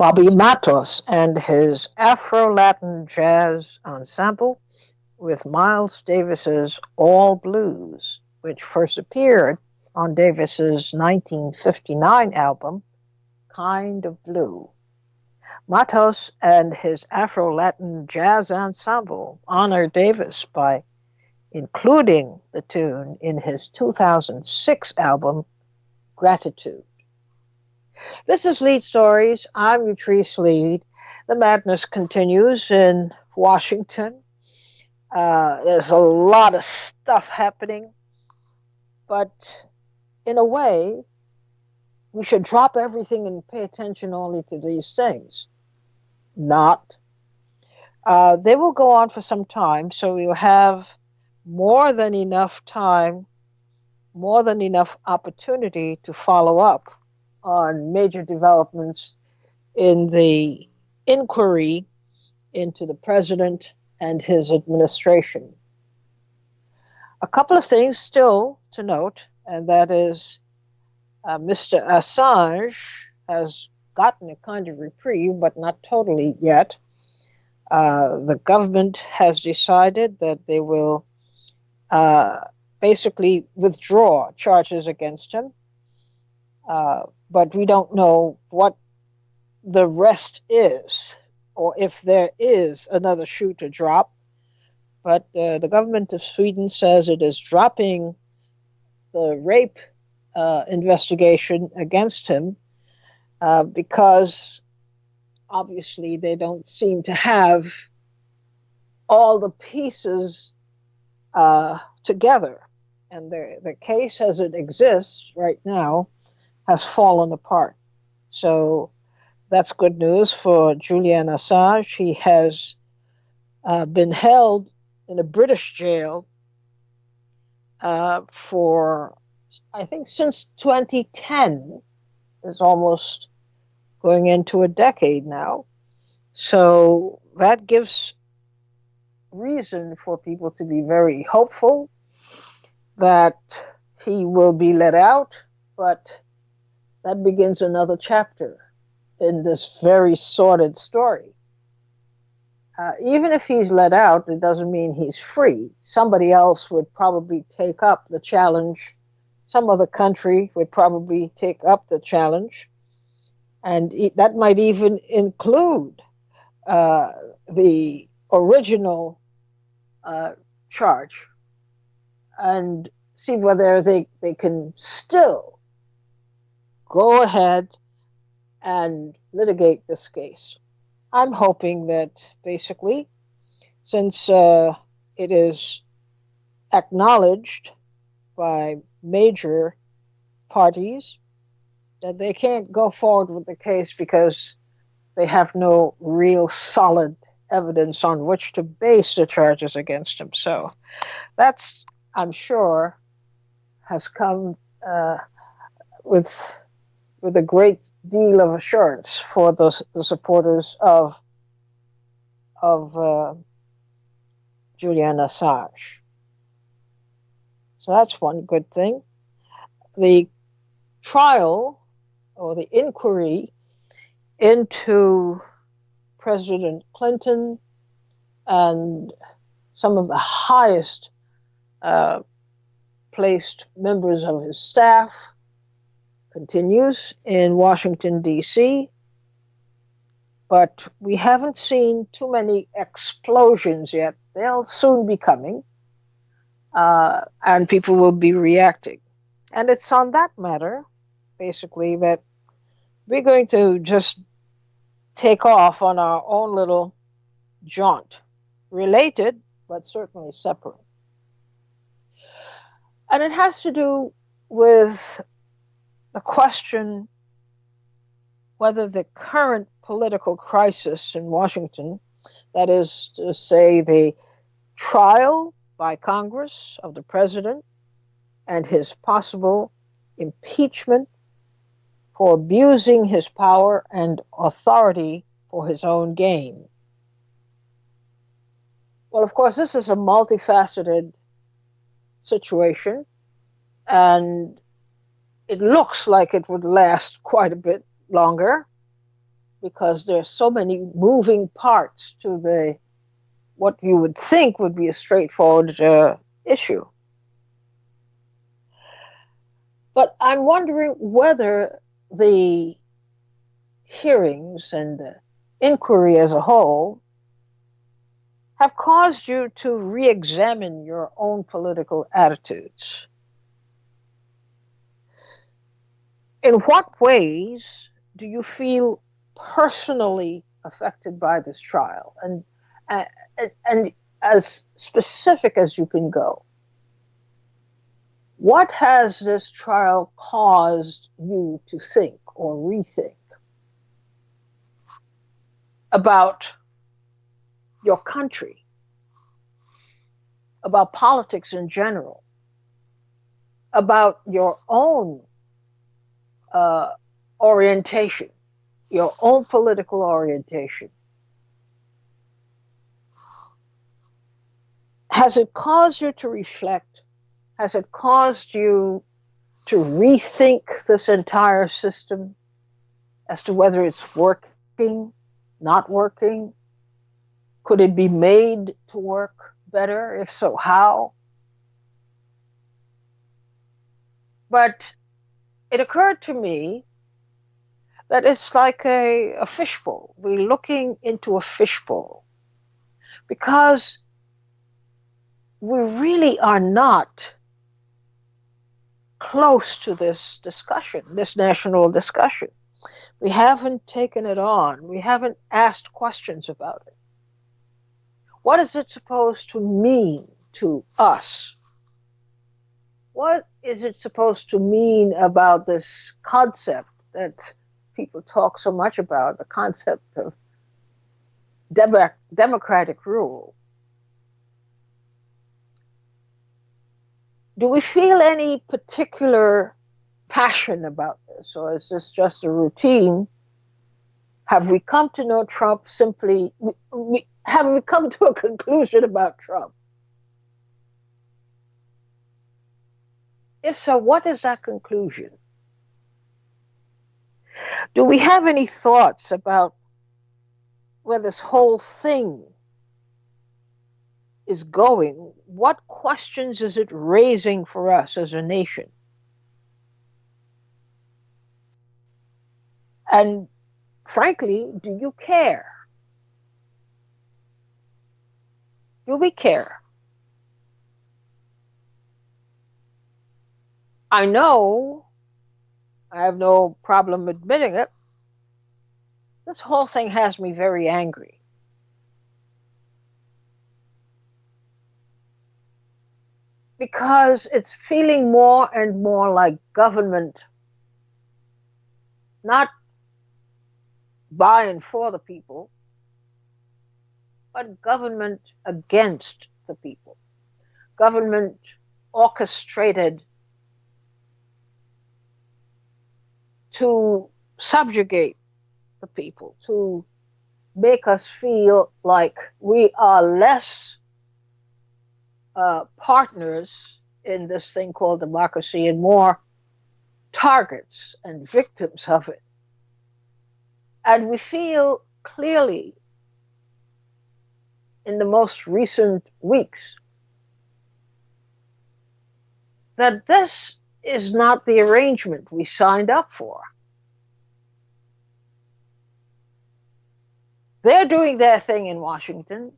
Bobby Matos and his Afro-Latin jazz ensemble with Miles Davis's All Blues, which first appeared on Davis's 1959 album, Kind of Blue. Matos and his Afro-Latin jazz ensemble honored Davis by including the tune in his 2006 album, Gratitude. This is Leid Stories. I'm Utrice Leid. The madness continues in Washington. There's a lot of stuff happening, but in a way, we should drop everything and pay attention only to these things. Not. They will go on for some time, so we'll have more than enough time, more than enough opportunity to follow up on major developments in the inquiry into the president and his administration. A couple of things still to note, and that is Mr. Assange has gotten a kind of reprieve, but not totally yet. The government has decided that they will basically withdraw charges against him, but we don't know what the rest is, or if there is another shoe to drop. But the government of Sweden says it is dropping the rape investigation against him because obviously they don't seem to have all the pieces together. And the case as it exists right now has fallen apart. So that's good news for Julian Assange. He has been held in a British jail for, I think, since 2010. Is almost going into a decade now. So that gives reason for people to be very hopeful that he will be let out, but that begins another chapter in this very sordid story. Even if he's let out, it doesn't mean he's free. Somebody else would probably take up the challenge. Some other country would probably take up the challenge. And that might even include the original charge and see whether they can still go ahead and litigate this case. I'm hoping that basically, since it is acknowledged by major parties that they can't go forward with the case because they have no real solid evidence on which to base the charges against him. So that's, I'm sure, has come with a great deal of assurance for the supporters of Julian Assange. So that's one good thing. The trial or the inquiry into President Clinton and some of the highest placed members of his staff continues in Washington, D.C., but we haven't seen too many explosions yet. They'll soon be coming, and people will be reacting. And it's on that matter, basically, that we're going to just take off on our own little jaunt, related, but certainly separate. And it has to do with the question whether the current political crisis in Washington, that is to say, the trial by Congress of the president and his possible impeachment for abusing his power and authority for his own gain. Well, of course, this is a multifaceted situation, and it looks like it would last quite a bit longer. because there's so many moving parts to the what you would think would be a straightforward issue. But I'm wondering whether the hearings and the inquiry as a whole have caused you to re-examine your own political attitudes. In what ways do you feel personally affected by this trial? And as specific as you can go, what has this trial caused you to think or rethink about your country, about politics in general, about your own uh, orientation, your own political orientation? Has it caused you to reflect? Has it caused you to rethink this entire system as to whether it's working, not working? Could it be made to work better? If so, how? But it occurred to me that it's like a fishbowl. We're looking into a fishbowl because we really are not close to this discussion, this national discussion. We haven't taken it on. We haven't asked questions about it. What is it supposed to mean to us? What is it supposed to mean about this concept that people talk so much about, the concept of democratic rule? Do we feel any particular passion about this, or is this just a routine? Have we come to know Trump simply? Have we come to a conclusion about Trump? If so, what is that conclusion? Do we have any thoughts about where this whole thing is going? What questions is it raising for us as a nation? And frankly, do you care? Do we care? I know, I have no problem admitting it, this whole thing has me very angry. Because it's feeling more and more like government, not by and for the people, but government against the people. Government orchestrated to subjugate the people, to make us feel like we are less partners in this thing called democracy and more targets and victims of it. And we feel clearly in the most recent weeks that this is not the arrangement we signed up for. They're doing their thing in Washington.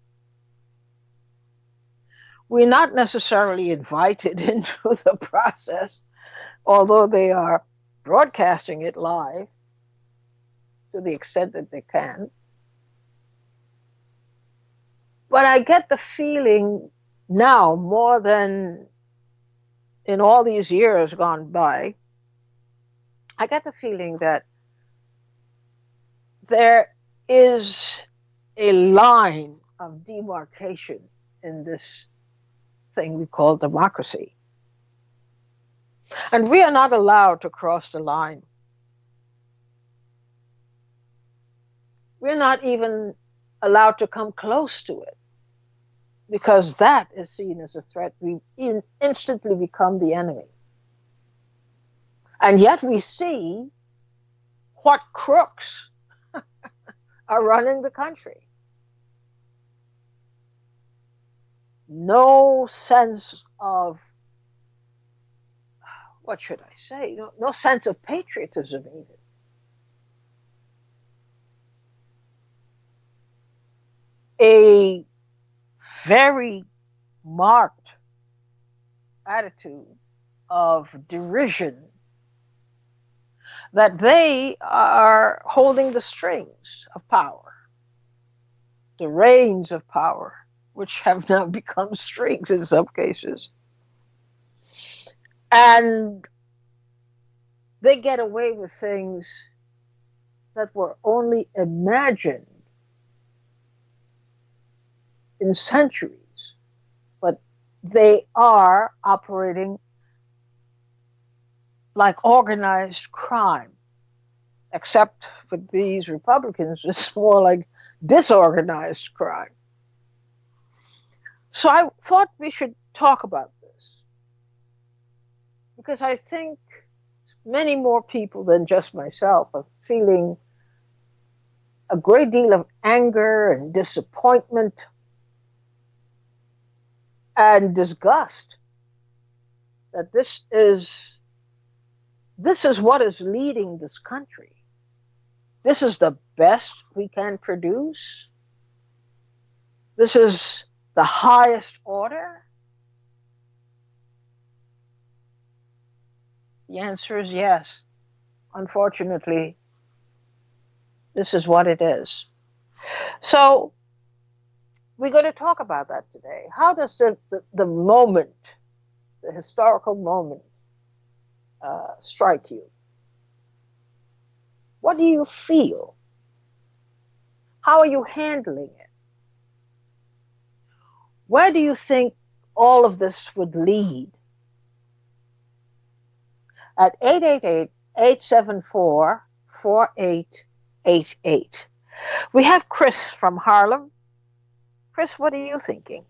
We're not necessarily invited into the process, although they are broadcasting it live to the extent that they can. But I get the feeling now, more than in all these years gone by, I get the feeling that there is a line of demarcation in this thing we call democracy. And we are not allowed to cross the line. We're not even allowed to come close to it, because that is seen as a threat. We instantly become the enemy. And yet we see what crooks are running the country. No sense of, what should I say? No sense of patriotism, even. A very marked attitude of derision that they are holding the strings of power, the reins of power, which have now become strings in some cases. And they get away with things that were only imagined in centuries, but they are operating like organized crime, except with these Republicans, it's more like disorganized crime. So I thought we should talk about this because I think many more people than just myself are feeling a great deal of anger and disappointment and disgust that this is what is leading this country. This is the best we can produce. This is the highest order. The answer is yes. Unfortunately, this is what it is. So we're going to talk about that today. How does the moment, the historical moment, strike you? What do you feel? How are you handling it? Where do you think all of this would lead? At 888-874-4888. We have Chris from Harlem. Chris, what are you thinking?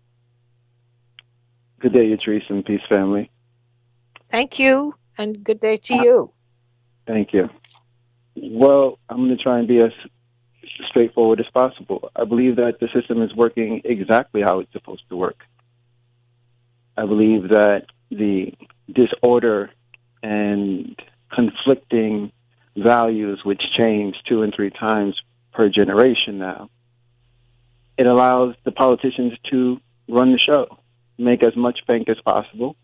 Good day, Yatrice and Peace Family. Thank you, and good day to you. Thank you. Well, I'm going to try and be as straightforward as possible. I believe that the system is working exactly how it's supposed to work. I believe that the disorder and conflicting values, which change 2 and 3 times per generation now, it allows the politicians to run the show, make as much bank as possible,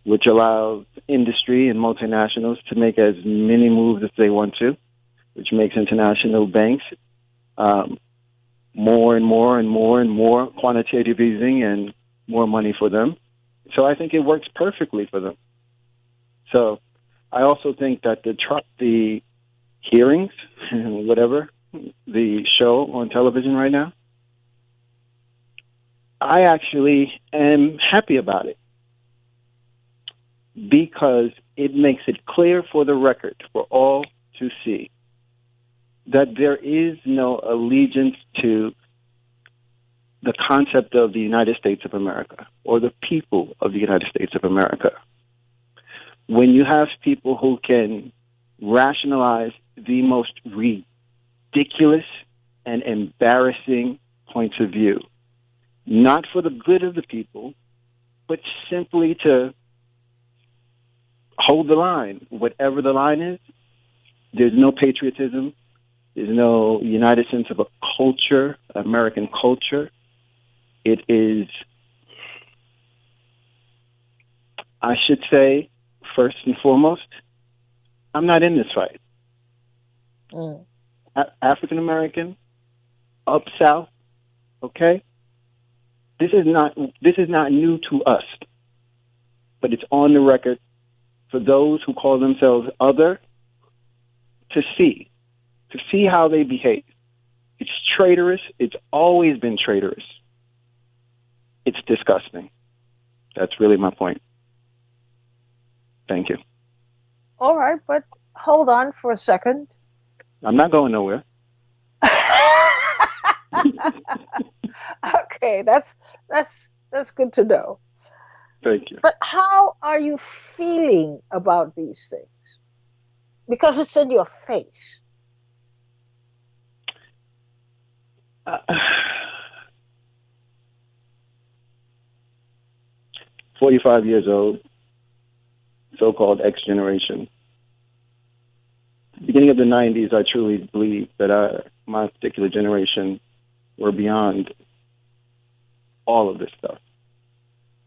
which allows industry and multinationals to make as many moves as they want to, which makes international banks more and more and more and more quantitative easing and more money for them. So I think it works perfectly for them. So I also think that the hearings, whatever, the show on television right now, I actually am happy about it because it makes it clear for the record, for all to see, that there is no allegiance to the concept of the United States of America or the people of the United States of America. When you have people who can rationalize the most ridiculous and embarrassing points of view, not for the good of the people, but simply to hold the line, whatever the line is, there's no patriotism, there's no united sense of a culture, American culture. It is, I should say, first and foremost, I'm not in this fight. African American, up south, okay? This is not new to us, but it's on the record for those who call themselves other to see how they behave. It's traitorous. It's always been traitorous. It's disgusting. That's really my point. Thank you. All right, but hold on for a second. I'm not going nowhere. Okay, that's good to know. Thank you. But how are you feeling about these things? Because it's in your face. Uh, 45 years old, so-called X generation. Beginning of the 90s, I truly believe that my particular generation were beyond all of this stuff.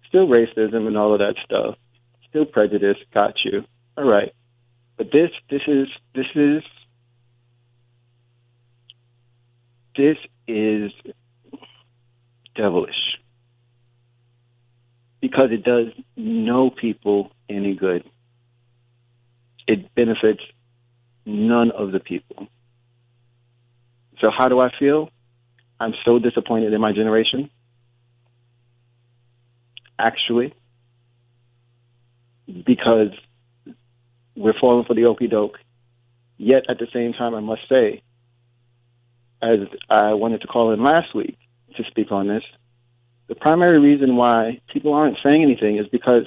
Still racism and all of that stuff. Still prejudice, got you. All right. But this is devilish because it does no people any good. It benefits none of the people. So how do I feel? I'm so disappointed in my generation. Actually, because we're falling for the okie doke. Yet at the same time, I must say, as I wanted to call in last week to speak on this, the primary reason why people aren't saying anything is because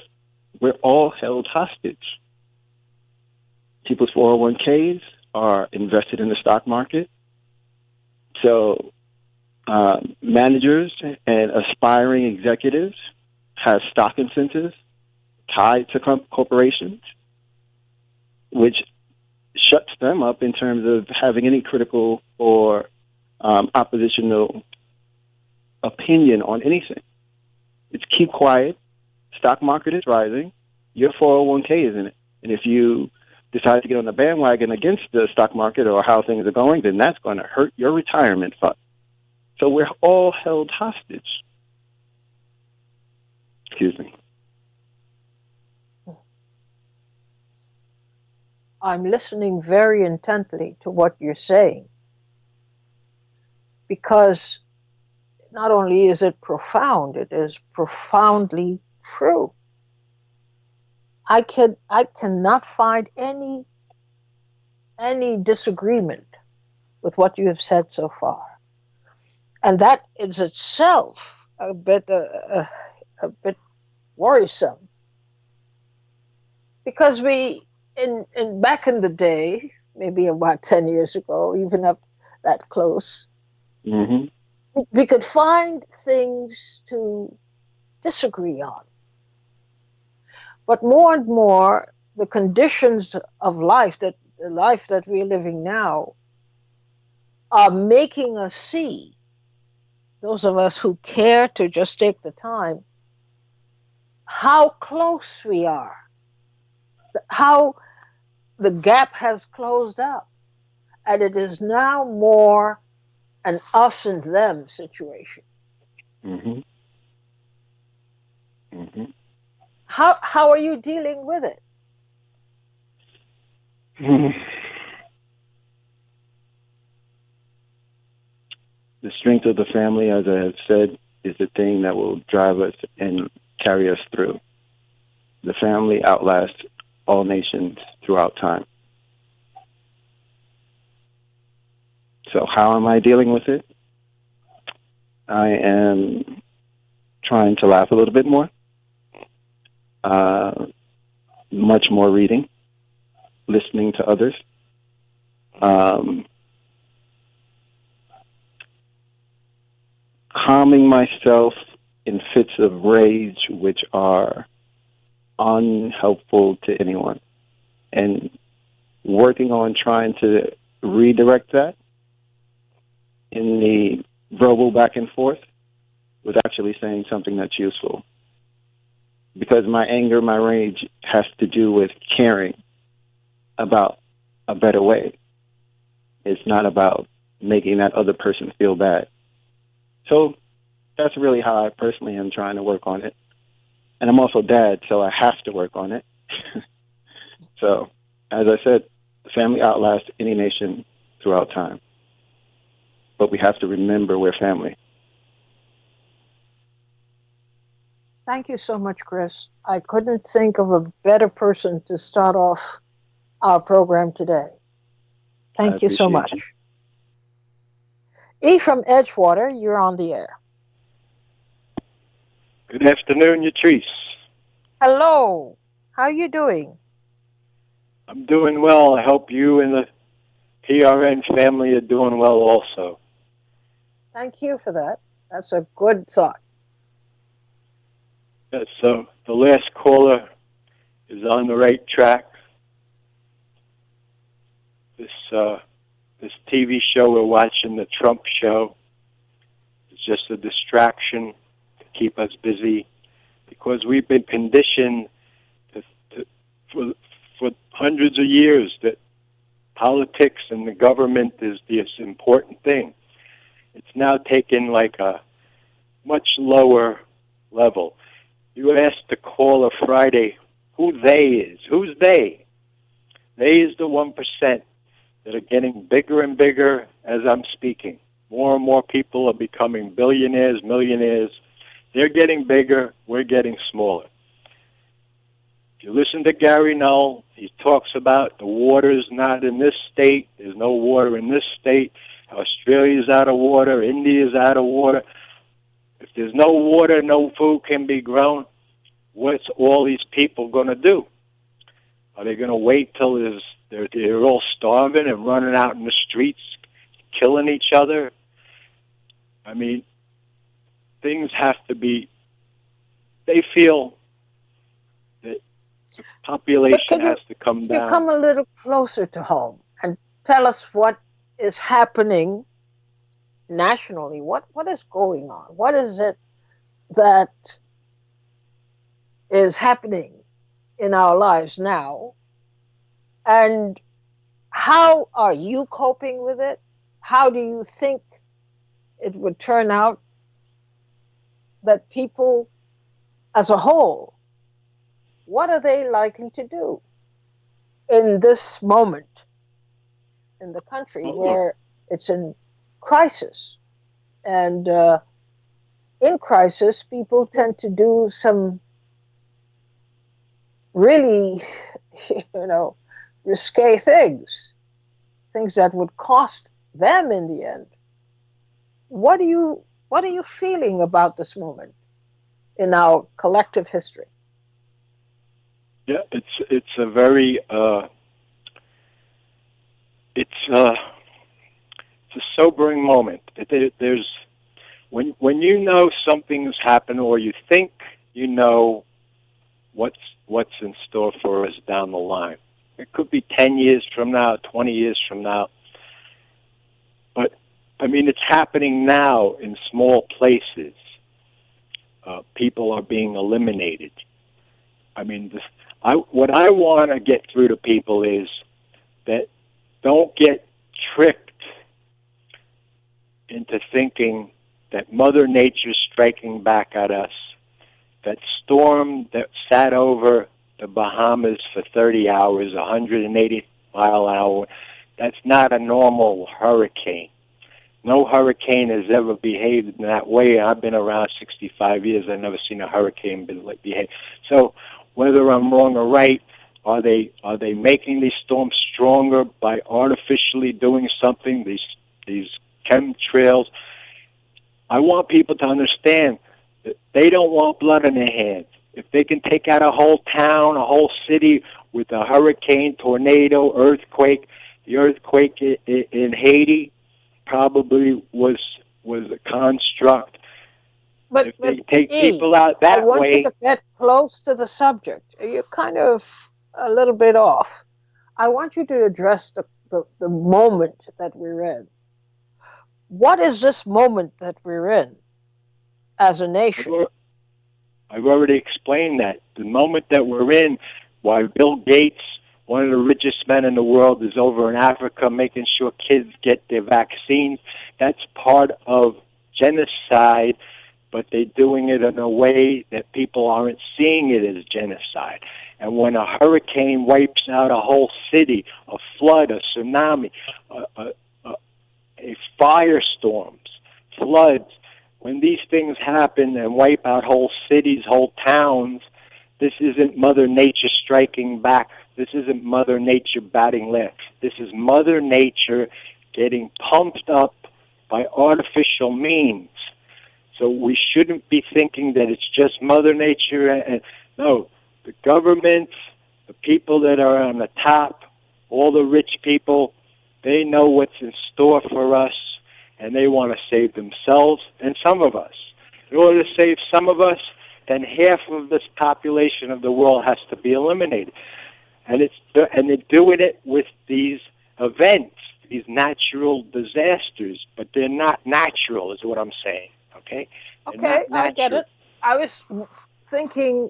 we're all held hostage. People's 401ks are invested in the stock market. So managers and aspiring executives have stock incentives tied to corporations, which shuts them up in terms of having any critical or oppositional opinion on anything. It's keep quiet. Stock market is rising. Your 401k is in it. And if you decide to get on the bandwagon against the stock market or how things are going, then that's going to hurt your retirement fund. So we're all held hostage. Excuse me. I'm listening very intently to what you're saying because not only is it profound, it is profoundly true. I cannot find any disagreement with what you have said so far, and that is itself a bit worrisome because we in back in the day, maybe about 10 years ago, even up that close, Mm-hmm. we could find things to disagree on. But more and more, the conditions of life that the life that we're living now are making us see, those of us who care to just take the time, how close we are, how the gap has closed up, and it is now more an us and them situation. Mm-hmm. Mm-hmm. How are you dealing with it? The strength of the family, as I have said, is the thing that will drive us and carry us through. The family outlasts all nations throughout time. So how am I dealing with it? I am trying to laugh a little bit more, uh, much more reading, listening to others, um, calming myself in fits of rage which are unhelpful to anyone, and working on trying to redirect that in the verbal back and forth with actually saying something that's useful. Because my anger, my rage has to do with caring about a better way. It's not about making that other person feel bad. So that's really how I personally am trying to work on it. And I'm also dad, so I have to work on it. So, as I said, family outlasts any nation throughout time. But we have to remember we're family. Thank you so much, Chris. I couldn't think of a better person to start off our program today. I Thank you so appreciate much. you. E from Edgewater, you're on the air. Good afternoon, Yatrice. Hello. How are you doing? I'm doing well. I hope you and the PRN family are doing well also. Thank you for that. That's a good thought. Yeah, so the last caller is on the right track. This this TV show we're watching, the Trump show, is just a distraction to keep us busy because we've been conditioned to, for hundreds of years that politics and the government is the important thing. It's now taken like a much lower level. You asked the caller Friday who they is. Who's they? They is the 1% that are getting bigger and bigger as I'm speaking. More and more people are becoming billionaires, millionaires. They're getting bigger. We're getting smaller. If you listen to Gary Null, he talks about the water's not in this state. There's no water in this state. Australia's out of water. India's out of water. If there's no water, no food can be grown. What's all these people going to do? Are they going to wait till they're all starving and running out in the streets, killing each other? I mean, things have to be. They feel that the population has to come Can you down. come a little closer to home and tell us what is happening nationally? What is going on? What is it that is happening in our lives now? And how are you coping with it? How do you think it would turn out that people as a whole, what are they likely to do in this moment in the country where it's in crisis? And in crisis, people tend to do some really, risque things that would cost them in the end. What are you feeling about this moment in our collective history? Yeah, it's a very it's a sobering moment. There's when you know something's happened, or you think you know what's in store for us down the line. It could be 10 years from now, 20 years from now. But I mean, it's happening now in small places. People are being eliminated. I mean, what I want to get through to people is that don't get tricked into thinking that Mother Nature's striking back at us. That storm that sat over the Bahamas for 30 hours, 180 mile an hour, that's not a normal hurricane. No hurricane has ever behaved in that way. I've been around 65 years. I've never seen a hurricane behave. So whether I'm wrong or right, are they making these storms stronger by artificially doing something, these chemtrails? I want people to understand that they don't want blood in their hands. If they can take out a whole town, a whole city with a hurricane, tornado, earthquake, the earthquake in Haiti probably was a construct. But, if they take people out that I want way, you to get close to the subject. You're kind of a little bit off. I want you to address the moment that we're in. What is this moment that we're in as a nation? I've already explained that. The moment that we're in, why Bill Gates, one of the richest men in the world, is over in Africa making sure kids get their vaccines. That's part of genocide, but they're doing it in a way that people aren't seeing it as genocide. And when a hurricane wipes out a whole city, a flood, a tsunami, a firestorms, floods, when these things happen and wipe out whole cities, whole towns, this isn't Mother Nature striking back. This isn't Mother Nature batting left. This is Mother Nature getting pumped up by artificial means. So we shouldn't be thinking that it's just Mother Nature. And no, the governments, the people that are on the top, all the rich people, they know what's in store for us. and they want to save themselves and some of us. In order to save some of us, then half of this population of the world has to be eliminated. And they're doing it with these events, these natural disasters, but they're not natural, is what I'm saying. Okay? They're Okay, not I get natural. it. I was thinking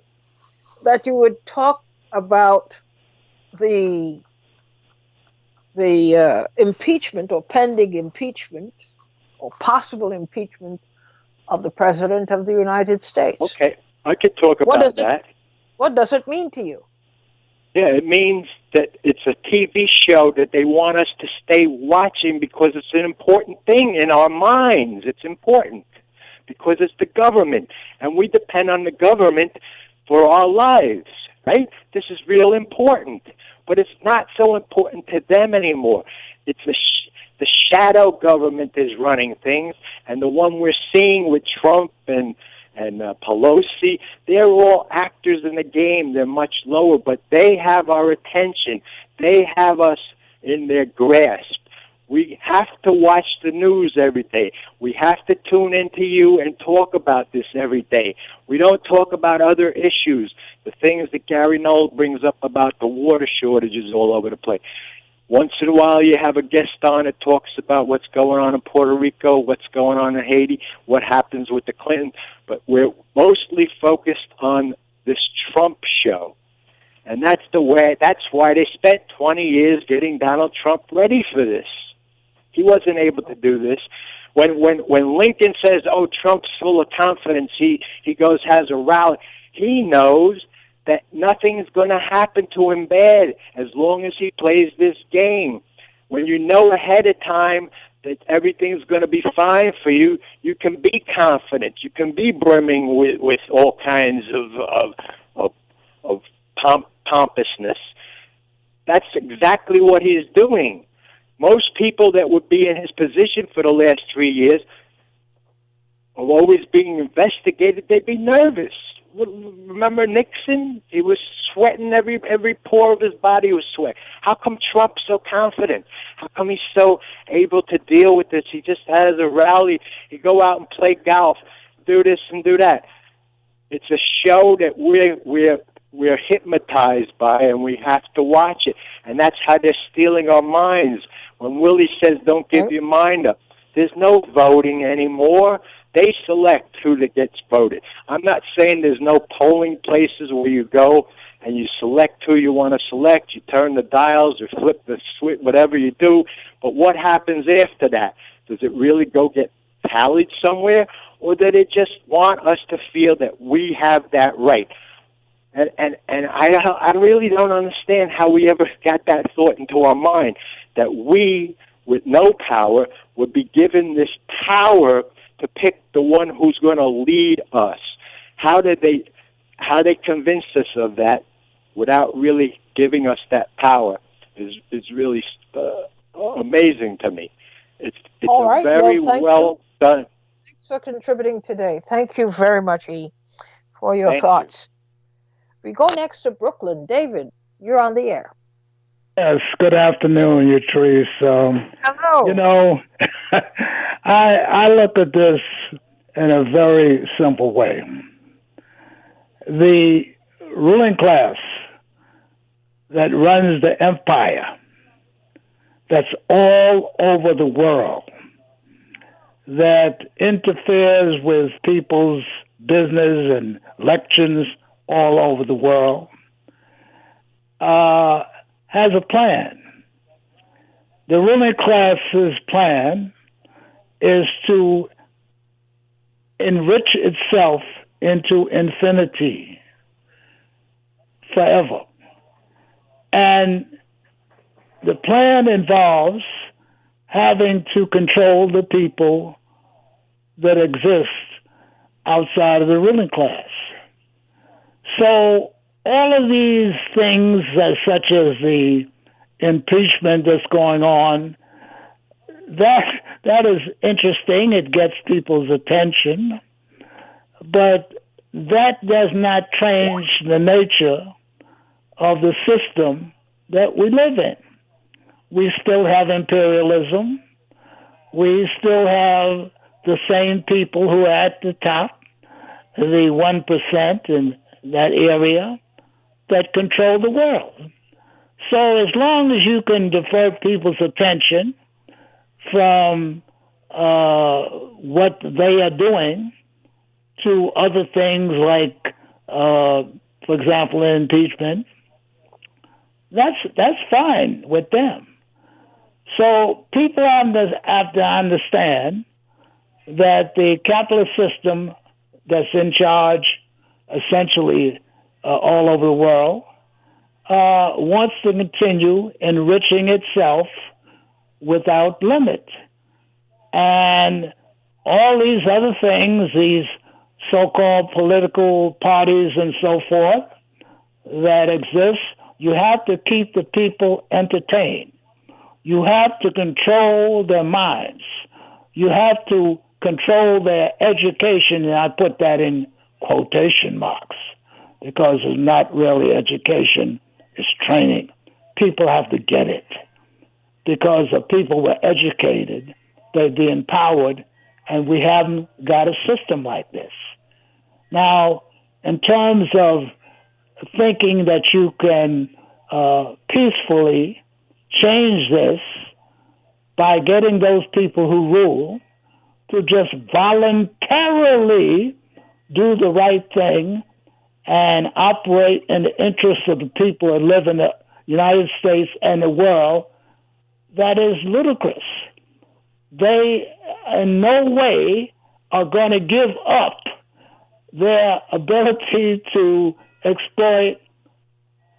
that you would talk about the impeachment or pending impeachment or possible impeachment of the president of the United States. Okay, I could talk What about does it that. What does it mean to you? Yeah, it means that it's a TV show that they want us to stay watching because it's an important thing in our minds. It's important because it's the government, and we depend on the government for our lives, right? This is real important, but it's not so important to them anymore. It's the shadow government is running things, and the one we're seeing with Trump and Pelosi, they're all actors in the game. They're much lower, but they have our attention. They have us in their grasp. We have to watch the news every day. We have to tune into you and talk about this every day. We don't talk about other issues, the things that Gary Knoll brings up about the water shortages all over the place. Once in a while, you have a guest on that talks about what's going on in Puerto Rico, what's going on in Haiti, what happens with the Clintons. But we're mostly focused on this Trump show. And that's why they spent 20 years getting Donald Trump ready for this. He wasn't able to do this. When Lincoln says, "Oh, Trump's full of confidence," he goes, has a rally. He knows that nothing's going to happen to him bad as long as he plays this game. When you know ahead of time that everything's going to be fine for you, you can be confident. You can be brimming with all kinds of pompousness. That's exactly what he's doing. Most people that would be in his position for the last 3 years are always being investigated. They'd be nervous. Remember Nixon? He was sweating, every pore of his body was sweat. How come Trump's so confident? How come he's so able to deal with this? He just has a rally. He go out and play golf, do this and do that. It's a show that we're hypnotized by, and we have to watch it. And that's how they're stealing our minds. When Willie says, "Don't give your mind up," there's no voting anymore. They select who that gets voted. I'm not saying there's no polling places where you go and you select who you want to select. You turn the dials or flip the switch, whatever you do. But what happens after that? Does it really go get tallied somewhere? Or did it just want us to feel that we have that right? And I really don't understand how we ever got that thought into our mind, that we, with no power, would be given this power to pick the one who's going to lead us. How they convinced us of that without really giving us that power is really amazing to me. It's All a right. very well done. Thanks for contributing today. Thank you very much, E, for your Thank you. thoughts. We go next to Brooklyn. David, you're on the air. Yes, good afternoon, Yatrice. Hello. You know, I look at this in a very simple way. The ruling class that runs the empire, that's all over the world, that interferes with people's business and elections all over the world, has a plan. The ruling class's plan is to enrich itself into infinity forever. And the plan involves having to control the people that exist outside of the ruling class. So all of these things, such as the impeachment that's going on, that is interesting. It gets people's attention, but that does not change the nature of the system that we live in. We still have imperialism. we still have the same people who are at the top, the 1% in that area, that control the world. So as long as you can divert people's attention from what they are doing to other things like, for example, impeachment, that's fine with them. So people have to understand that the capitalist system that's in charge essentially all over the world wants to continue enriching itself without limit. And all these other things, these so-called political parties and so forth that exist, you have to keep the people entertained. You have to control their minds. You have to control their education, and I put that in quotation marks because it's not really education, it's training. People have to get it because if people were educated, they'd be empowered, and we haven't got a system like this. Now, in terms of thinking that you can peacefully change this by getting those people who rule to just voluntarily do the right thing and operate in the interests of the people that live in the United States and the world, that is ludicrous. They in no way are going to give up their ability to exploit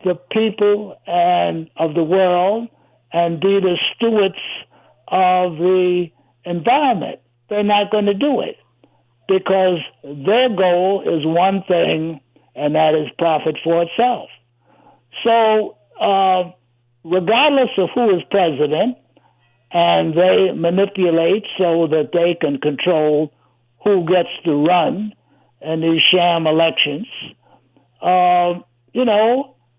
the people and of the world and be the stewards of the environment. They're not going to do it because their goal is one thing, and that is profit for itself. So regardless of who is president, and they manipulate so that they can control who gets to run in these sham elections,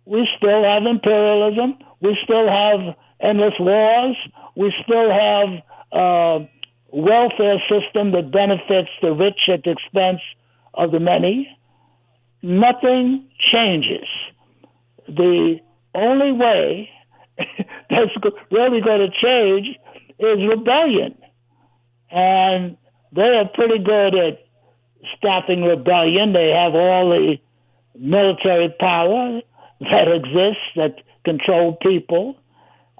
we still have imperialism. We still have endless wars. We still have a welfare system that benefits the rich at the expense of the many. Nothing changes. The only way that's really going to change is rebellion. And they are pretty good at stopping rebellion. They have all the military power that exists that control people.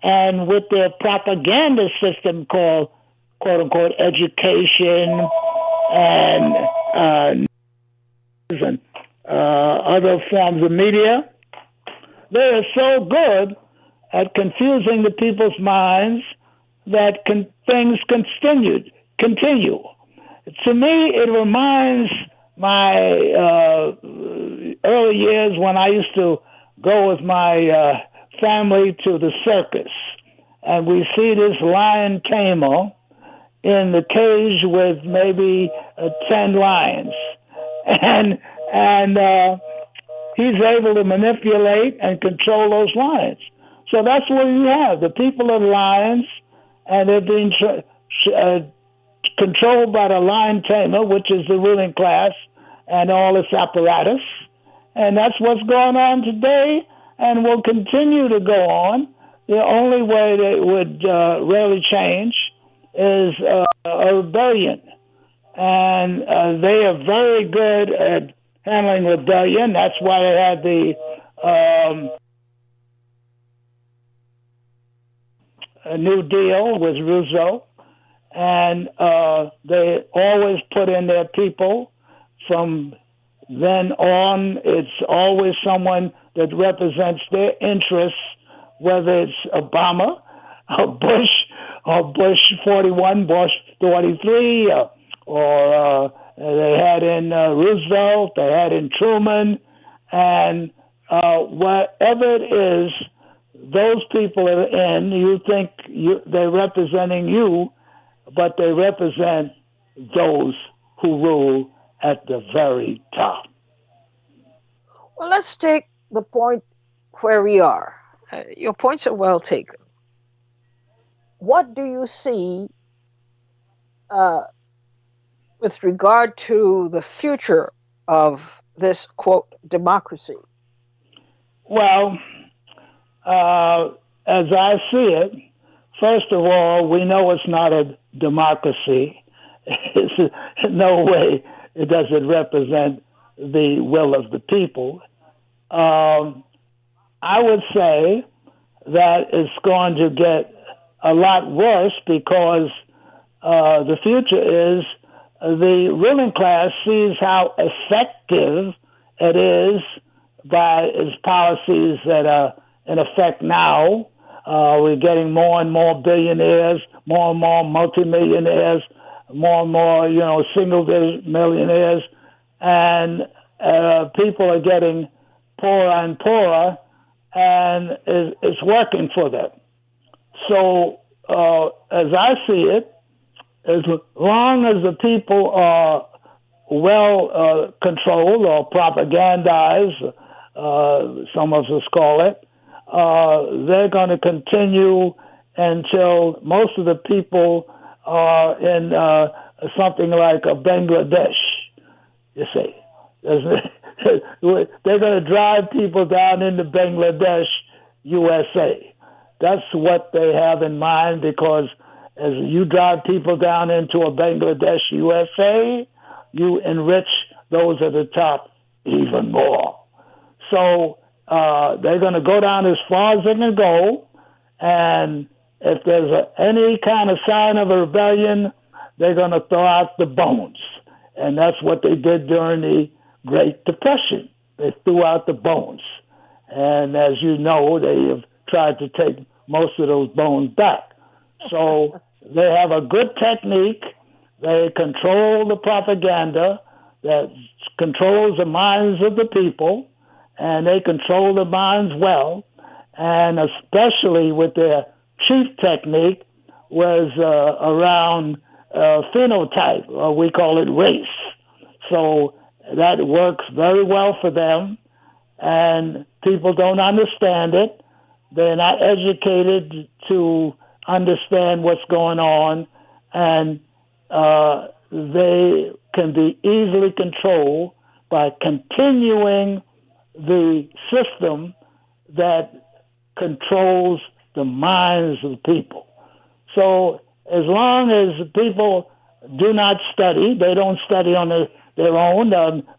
And with their propaganda system called, quote unquote, education and other forms of media, they are so good at confusing the people's minds that things continue. To me, it reminds my early years when I used to go with my family to the circus, and we see this lion tamer in the cage with maybe 10 lions, and he's able to manipulate and control those lions. So that's what you have. The people are lions, and they're being controlled by the lion tamer, which is the ruling class and all its apparatus. And that's what's going on today and will continue to go on. The only way that it would really change is a rebellion. And they are very good at handling rebellion. That's why they had the New Deal with Roosevelt. And they always put in their people. From then on, it's always someone that represents their interests, whether it's Obama or Bush 41, Bush 43, or they had in Roosevelt, they had in Truman, and whatever it is, those people are in, you think they're representing you, but they represent those who rule at the very top. Well, let's take the point where we are. Your points are well taken. What do you see uh, with regard to the future of this quote democracy? Well, as I see it, first of all, we know it's not a democracy. It's in no way it doesn't represent the will of the people. Um, I would say that it's going to get a lot worse because the future is the ruling class sees how effective it is by its policies that are in effect now. We're getting more and more billionaires, more and more multimillionaires, more and more, single-digit millionaires, and people are getting poorer and poorer, and it's working for them. So, as I see it, as long as the people are well controlled or propagandized, some of us call it, they're going to continue until most of the people are in something like a Bangladesh, you see. They're going to drive people down into Bangladesh, USA. That's what they have in mind, because as you drive people down into a Bangladesh, USA, you enrich those at the top even more. So they're going to go down as far as they can go, and if there's any kind of sign of a rebellion, they're going to throw out the bones. And that's what they did during the Great Depression. They threw out the bones. And as you know, they have tried to take most of those bones back. So they have a good technique. They control the propaganda that controls the minds of the people, and they control the minds well. And especially with their chief technique was around phenotype, or we call it race. So that works very well for them, and people don't understand it. They're not educated to understand what's going on, and they can be easily controlled by continuing the system that controls the minds of the people. So as long as people do not study, they don't study on their own.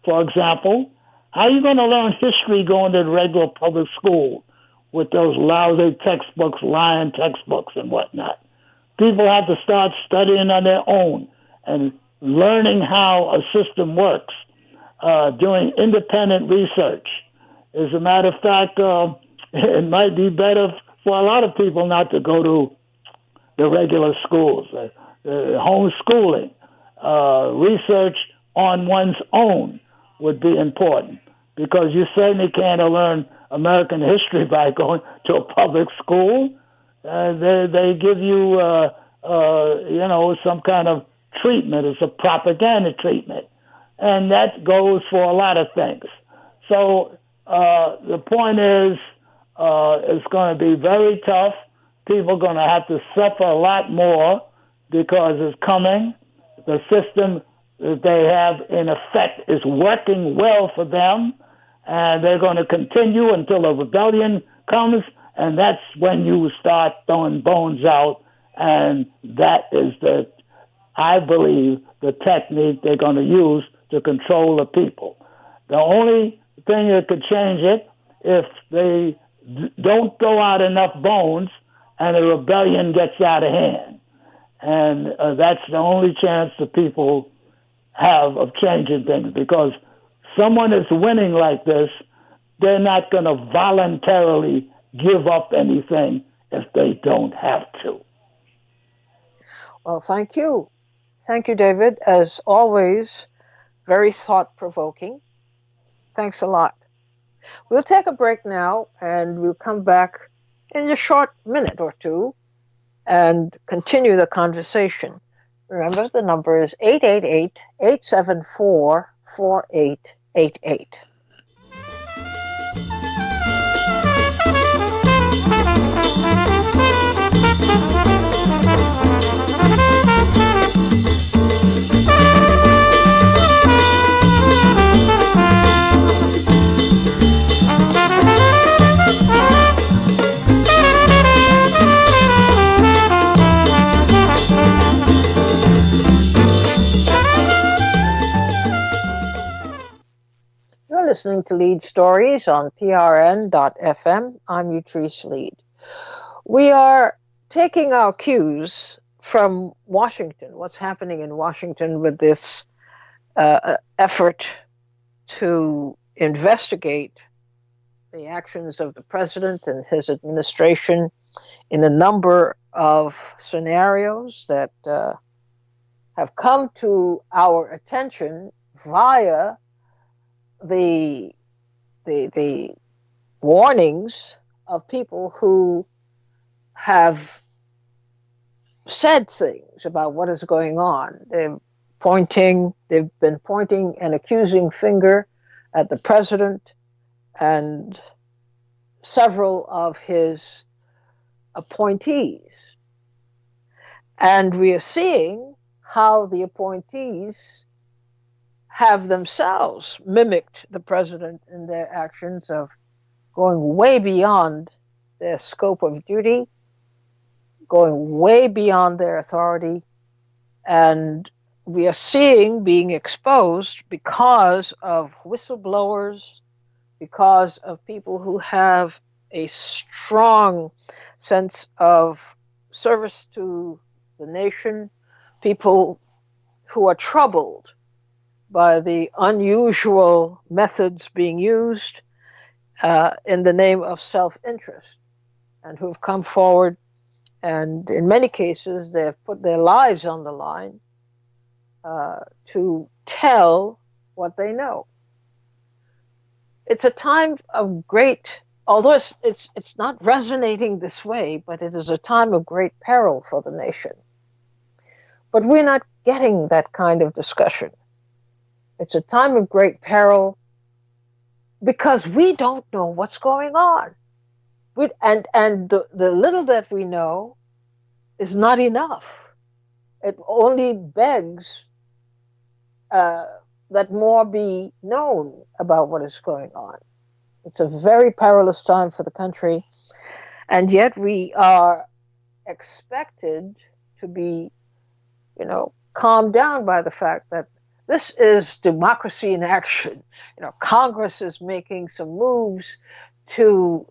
For example, how are you going to learn history going to the regular public school with those lousy textbooks, lying textbooks and whatnot? People have to start studying on their own and learning how a system works, doing independent research. As a matter of fact, it might be better for a lot of people not to go to the regular schools. Homeschooling, research on one's own would be important, because you certainly can't learn American history by going to a public school. They give you, some kind of treatment. It's a propaganda treatment, and that goes for a lot of things. So the point is, it's going to be very tough. People are going to have to suffer a lot more because it's coming. The system that they have in effect is working well for them, and they're going to continue until a rebellion comes, and that's when you start throwing bones out, and that is I believe, the technique they're going to use to control the people. The only thing that could change it, if they don't throw out enough bones and a rebellion gets out of hand. And that's the only chance the people have of changing things, because someone is winning like this, they're not going to voluntarily give up anything if they don't have to. Well, thank you. Thank you, David. As always, very thought-provoking. Thanks a lot. We'll take a break now, and we'll come back in a short minute or two and continue the conversation. Remember, the number is 888-874-4888. listening to Leid Stories on PRN.FM. I'm Utrice Leid. We are taking our cues from Washington, what's happening in Washington with this effort to investigate the actions of the president and his administration in a number of scenarios that have come to our attention via the warnings of people who have said things about what is going on. They've been pointing an accusing finger at the president and several of his appointees. And we are seeing how the appointees have themselves mimicked the president in their actions of going way beyond their scope of duty, going way beyond their authority, and we are seeing being exposed because of whistleblowers, because of people who have a strong sense of service to the nation, people who are troubled by the unusual methods being used in the name of self-interest, and who've come forward, and in many cases they've put their lives on the line to tell what they know. It's a time of great, although it's not resonating this way, but it is a time of great peril for the nation. But we're not getting that kind of discussion. It's a time of great peril because we don't know what's going on. And the little that we know is not enough. It only begs that more be known about what is going on. It's a very perilous time for the country, and yet we are expected to be, calmed down by the fact that this is democracy in action. Congress is making some moves to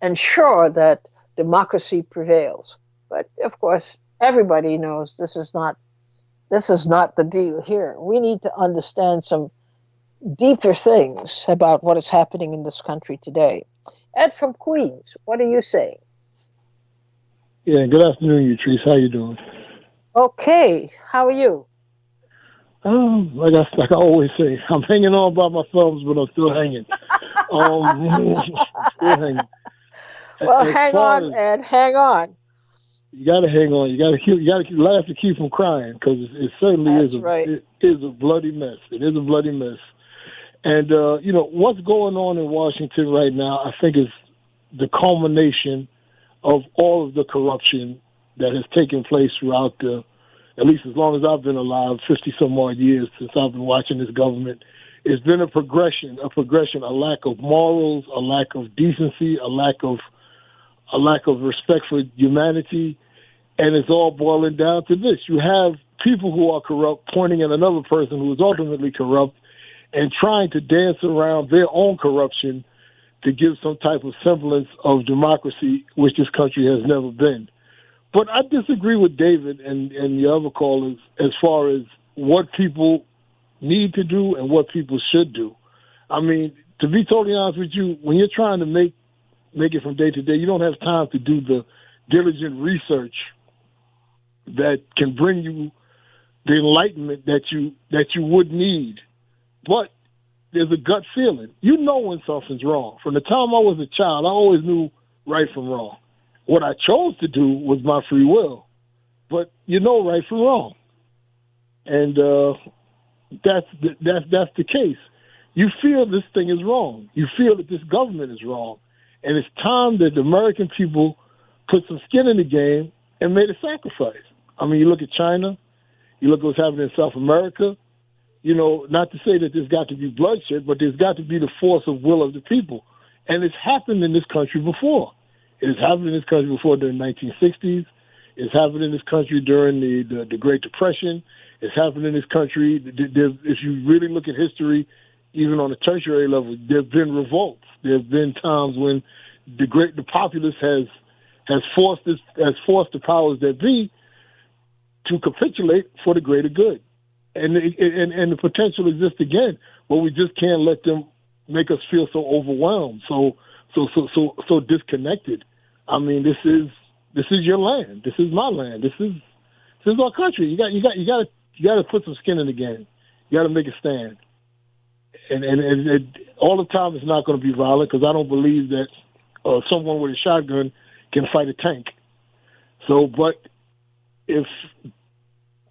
ensure that democracy prevails. But of course, everybody knows this is not the deal here. We need to understand some deeper things about what is happening in this country today. Ed from Queens, what are you saying? Yeah, good afternoon, Utrice. How you doing? Okay, how are you? Like I always say, I'm hanging on by my thumbs, but I'm still hanging. Still hanging. Well, hang on, Ed. Hang on. You got to hang on. You got to laugh to keep from crying, because it certainly It is a bloody mess. It is a bloody mess. And what's going on in Washington right now, I think, is the culmination of all of the corruption that has taken place throughout at least as long as I've been alive, 50 some odd years since I've been watching this government. It's been a progression, a lack of morals, a lack of decency, a lack of respect for humanity, and it's all boiling down to this. You have people who are corrupt pointing at another person who is ultimately corrupt and trying to dance around their own corruption to give some type of semblance of democracy, which this country has never been. But I disagree with David and the other callers as far as what people need to do and what people should do. I mean, to be totally honest with you, when you're trying to make it from day to day, you don't have time to do the diligent research that can bring you the enlightenment that you would need. But there's a gut feeling. You know when something's wrong. From the time I was a child, I always knew right from wrong. What I chose to do was my free will. But you know right from wrong. And that's the case. You feel this thing is wrong. You feel that this government is wrong. And it's time that the American people put some skin in the game and made a sacrifice. I mean, you look at China, you look at what's happening in South America. Not to say that there's got to be bloodshed, but there's got to be the force of will of the people. And it's happened in this country before. It has happened in this country before during the 1960s. It's happened in this country during the Great Depression. It's happened in this country. If you really look at history, even on the tertiary level, there have been revolts. There have been times when the populace has forced the powers that be to capitulate for the greater good, and the potential exists again, but we just can't let them make us feel so overwhelmed, so disconnected. I mean, this is your land. This is my land. This is our country. You got to put some skin in the game. You got to make a stand. And all the time it's not going to be violent, because I don't believe that someone with a shotgun can fight a tank. So, but if,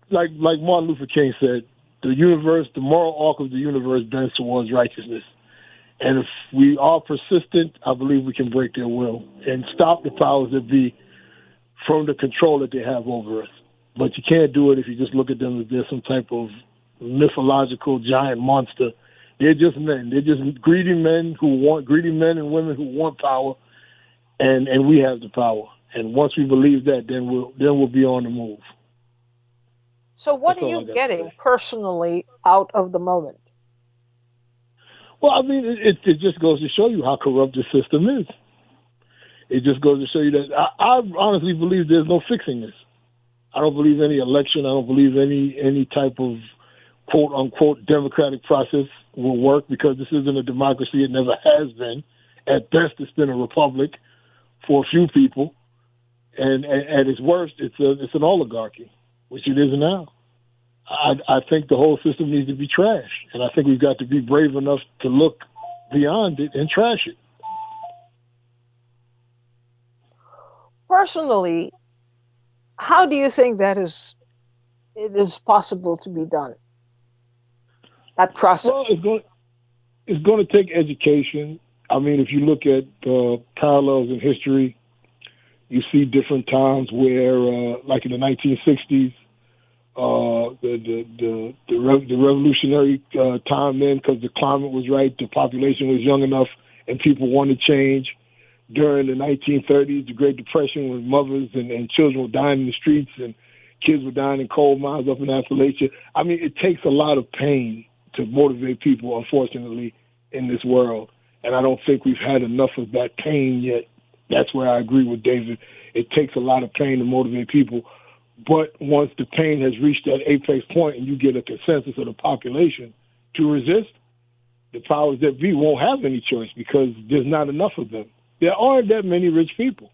like Martin Luther King said, the moral arc of the universe bends towards righteousness. And if we are persistent, I believe we can break their will and stop the powers that be from the control that they have over us. But you can't do it if you just look at them as they're some type of mythological giant monster. They're just men. They're just greedy men and women who want power, and we have the power. And once we believe that, then we'll be on the move. So what are you getting personally out of the moment? Well, I mean, it just goes to show you how corrupt the system is. It just goes to show you that I honestly believe there's no fixing this. I don't believe any election. I don't believe any type of quote unquote democratic process will work, because this isn't a democracy. It never has been. At best, it's been a republic for a few people, and at its worst, it's an oligarchy, which it is now. I think the whole system needs to be trashed, and I think we've got to be brave enough to look beyond it and trash it. Personally, how do you think it is possible to be done? That process. Well, it's going to take education. I mean, if you look at parallels in history, you see different times where, like in the 1960s, the revolutionary time then, because the climate was right, the population was young enough, and people wanted change. During the 1930s, the Great Depression, when mothers and children were dying in the streets and kids were dying in coal mines up in Appalachia. I mean, it takes a lot of pain to motivate people, unfortunately, in this world. And I don't think we've had enough of that pain yet. That's where I agree with David. It takes a lot of pain to motivate people. But once the pain has reached that apex point and you get a consensus of the population to resist, the powers that be won't have any choice, because there's not enough of them. There aren't that many rich people.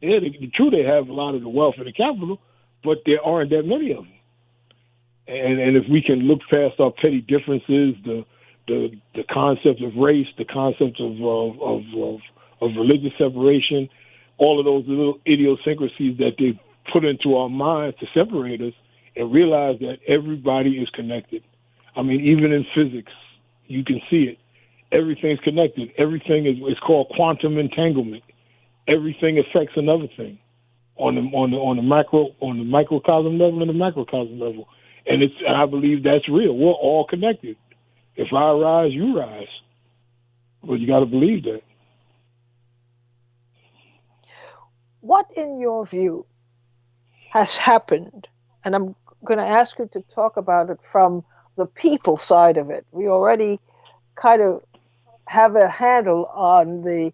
Yeah, true, they have a lot of the wealth and the capital, but there aren't that many of them. And if we can look past our petty differences, the concept of race, the concept of religious separation, all of those little idiosyncrasies that they put into our minds to separate us, and realize that everybody is connected. I mean, even in physics, you can see it. Everything's connected. Everything is called quantum entanglement. Everything affects another thing on the microcosm level and the macrocosm level. And I believe that's real. We're all connected. If I rise, you rise. But you got to believe that. What, in your view, has happened? And I'm going to ask you to talk about it from the people side of it. We already kind of have a handle on the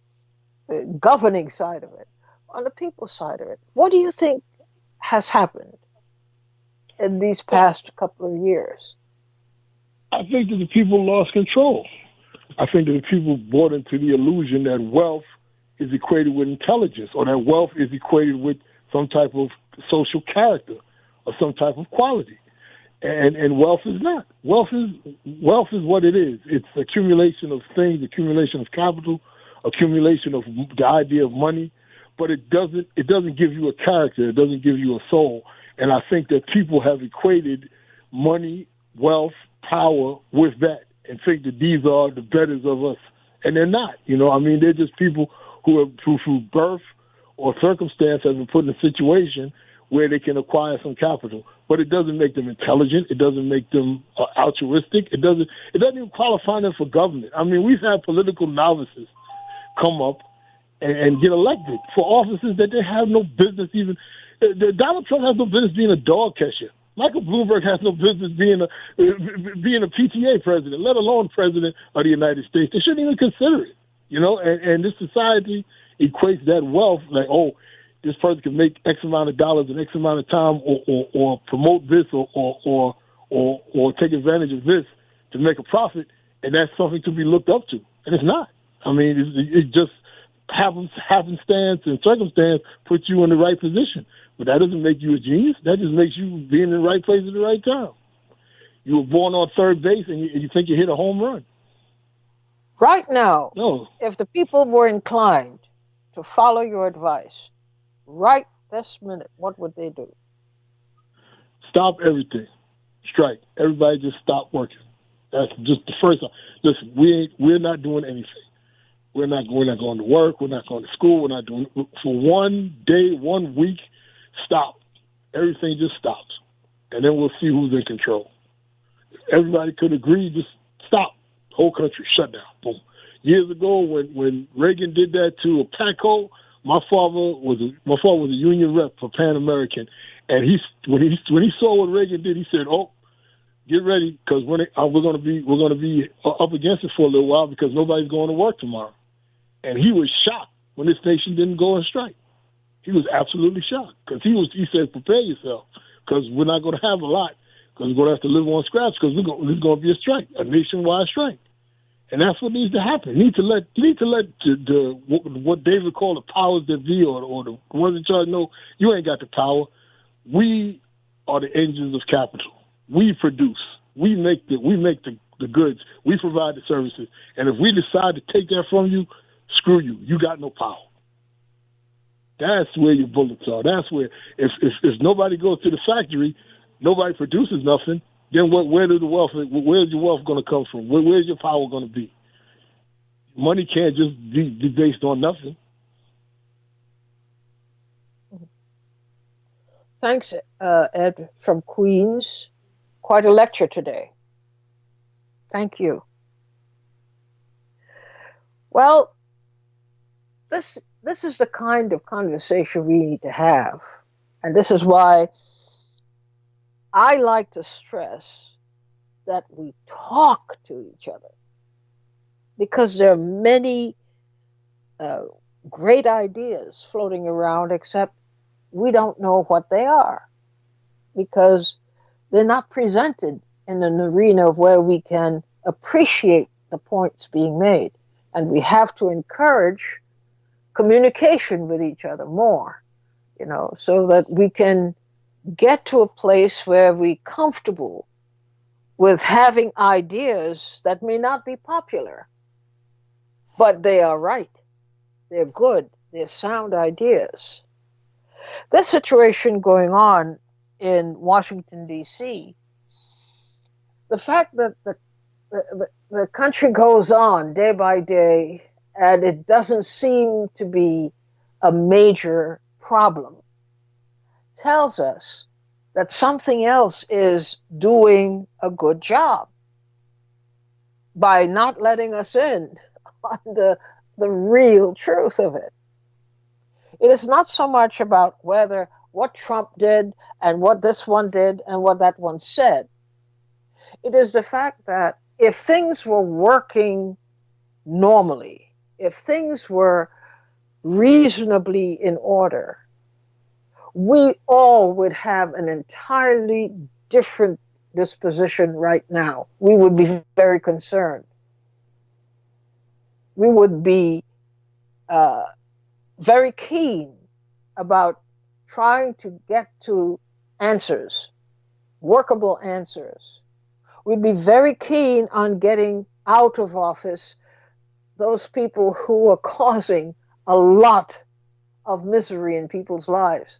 governing side of it. On the people side of it, what do you think has happened in these past couple of years? I think that the people lost control. I think that the people bought into the illusion that wealth is equated with intelligence, or that wealth is equated with some type of social character or some type of quality. And wealth is not. Wealth is what it is. It's accumulation of things, accumulation of capital, accumulation of the idea of money, but it doesn't give you a character. It doesn't give you a soul. And I think that people have equated money, wealth, power with that, and think that these are the betters of us, and they're not. I mean, they're just people who have, through birth or circumstance, have been put in a situation where they can acquire some capital. But it doesn't make them intelligent. It doesn't make them altruistic. It doesn't even qualify them for government. I mean, we've had political novices come up and get elected for offices that they have no business even. Donald Trump has no business being a dog catcher. Michael Bloomberg has no business being a PTA president, let alone president of the United States. They shouldn't even consider it, And this society equates that wealth like, oh, this person can make X amount of dollars in X amount of time, or promote this, or take advantage of this to make a profit, and that's something to be looked up to, and it's not. I mean, it just happenstance and circumstance puts you in the right position. But that doesn't make you a genius. That just makes you be in the right place at the right time. You were born on third base and you think you hit a home run. Right now, no. If the people were inclined to follow your advice, right this minute, what would they do? Stop everything. Strike. Everybody just stop working. That's just the first time. Listen, we're not doing anything. We're not going to work. We're not going to school. We're not doing for 1 day, 1 week. Stop. Everything just stops, and then we'll see who's in control. Everybody could agree. Just stop. The whole country shut down. Boom. Years ago, when Reagan did that to Patco, my father was a union rep for Pan American, and when he saw what Reagan did, he said, "Oh, get ready, because we're going to be up against it for a little while because nobody's going to work tomorrow." And he was shocked when this nation didn't go on strike. He was absolutely shocked because he said, "Prepare yourself, because we're not going to have a lot, because we're going to have to live on scraps, because there's going to be a strike, a nationwide strike." And that's what needs to happen. You need to let what David called the powers that be, or the ones in charge know you ain't got the power. We are the engines of capital. We produce. We make the goods. We provide the services. And if we decide to take that from you, screw you. You got no power. That's where your bullets are. That's where if nobody goes to the factory, nobody produces nothing. Then where's your wealth going to come from? Where's your power going to be? Money can't just be based on nothing. Thanks, Ed from Queens. Quite a lecture today. Thank you. Well, this is the kind of conversation we need to have. And this is why I like to stress that we talk to each other, because there are many great ideas floating around, except we don't know what they are, because they're not presented in an arena where we can appreciate the points being made. And we have to encourage communication with each other more, so that we can get to a place where we're comfortable with having ideas that may not be popular, but they are right. They're good. They're sound ideas. This situation going on in Washington, D.C., the fact that the country goes on day by day and it doesn't seem to be a major problem tells us that something else is doing a good job by not letting us in on the real truth of it. It is not so much about what Trump did and what this one did and what that one said. It is the fact that if things were working normally, if things were reasonably in order, we all would have an entirely different disposition right now. We would be very concerned. We would be very keen about trying to get to answers, workable answers. We'd be very keen on getting out of office those people who are causing a lot of misery in people's lives.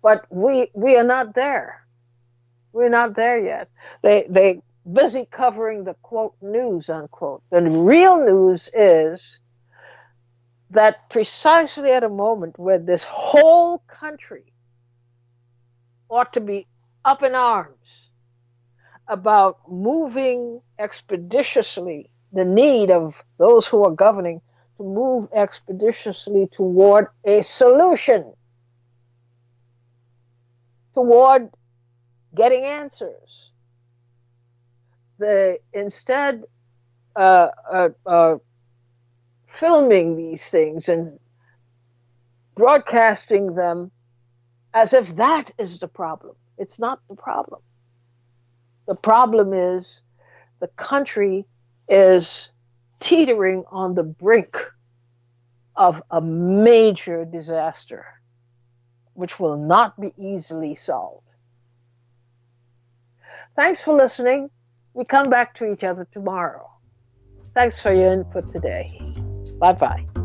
But we are not there. We're not there yet. They busy covering the quote news unquote. The real news is that precisely at a moment where this whole country ought to be up in arms about moving expeditiously, the need of those who are governing to move expeditiously toward a solution. toward getting answers. They instead filming these things and broadcasting them as if that is the problem. It's not the problem. The problem is the country is teetering on the brink of a major disaster, which will not be easily solved. Thanks for listening. We come back to each other tomorrow. Thanks for your input today. Bye bye.